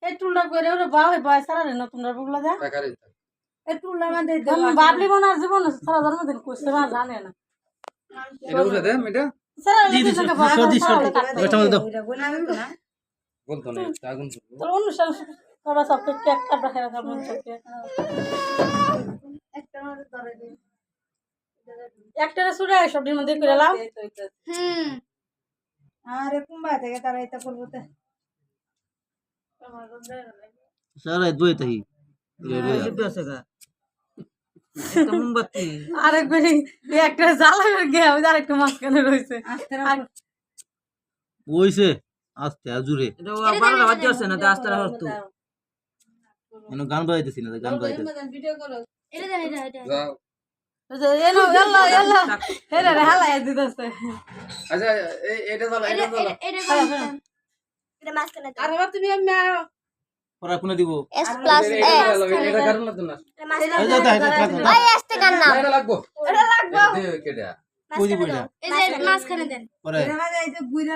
এই টুলটা করে ওরে বাই সারা রে না তোমরা বুগলা যা টাকারই এই টুলটা মানে বাবলি বনার জীবন সারা জন্মদিন কইছে না জানে না এটা উঠে দে মিটা সারা দিদি সর্দি ওটা মত দাও বলতো না আগুন তোর অনুষ্ঠান তোরা সব কেক কাটা খেলা সব মন থেকে একটা সুরে সবটির মধ্যে করে লাও আরে কুম্বা থেকে তারা এটা করবো তো সারা দুই তাই রে আছে গা একটা মোমবাতি আরেকবার একটা জ্বালা করে গিয়ে আরেকটা মাঝখানে রয়েছে ওইছে আস্তে আজুরে এটা 12টা বাজে আছে না আস্তে হতো এনো গান বাজাইতেছি না গান বাজাইতেছি ভিডিও করো এটা দেন এটা যাও এনো ইয়াল্লা হেরে রে হালাই দিতেছে আচ্ছা এটা দাও এটা দাও এটা মাঝখানে দাও আর বাবা তুমি আমি আয়ো পড়া কোনে দিব S plus A এটা কারণ না তো না এই যে ভাই আসতে গান না এটা লাগবো এটা লাগবে দে কেডা কই দিব এটা এই যে মাঝখানে দেন পরে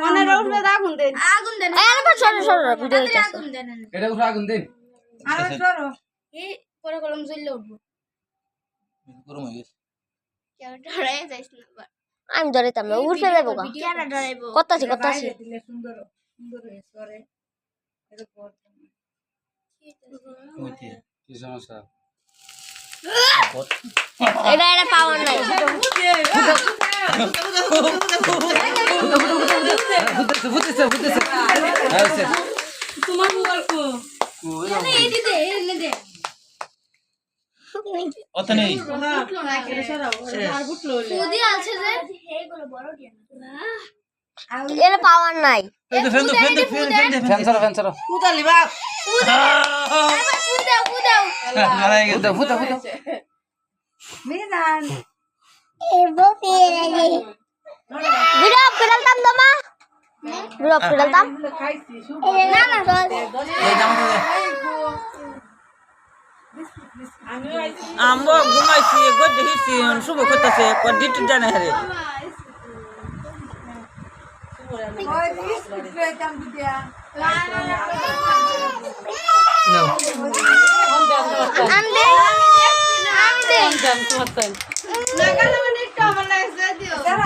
মানে রোজে আগুন দেন এই আরে সরো ভিডিও হইতাছে আগুন দেন এটা উঠে আগুন দিন আর সরো এই পরে কলম জ্বললে উঠবো গরম হয়ে গেছে কেউ ডরাই যাইছ না আবার আমি ডরাইতাম না উঠে যাবো গা কেন ডরাইবো কত আছে দিলে সুন্দর সুন্দর হয়ে সরে এটা পর কইতে কি সমস্যা এটা পাওয়ার নাই ফুটেছে আচ্ছা তোমার মোবাইল কো এই দিতে এনে দে অত নেই ফুটলো না কেটে সরাও আর ফুটলো খুদি আছে যে এইগুলো বড় দিয়া না এটা পাওয়ার নাই ফেন ফ্যানসার ফ্যানসার কুদালি বাপ কুদাও মারা গেছে ফুটা মিজান ভিডিও ফিরালতাম দমা ভিডিও ফিরালতাম খাইছি না না এই জামাতে দে আমবো ঘুমাইছি গড হিসি শুভ করতেছে কডিট জানে রে ওই বিস্কুট লইতাম দিয়া নাও আন্দে জান তোমার তাই লাগালে মানে একটু আমার লাগছে দিও যারা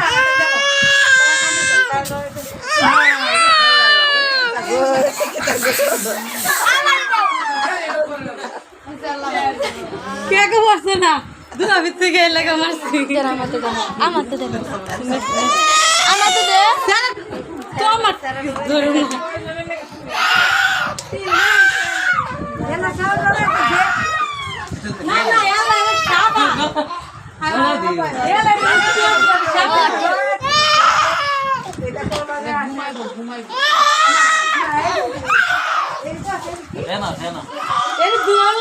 কে কে বসে না দুনা ভিতরে গিয়ে লাগা মারছি আমার তো দে তো আমার ধরো না এলা খাও ধরে না না ইয়ালা সাবা এলা সাবা এটা করবা ঘুমাইবো হ্যাঁ না এর দুয়ার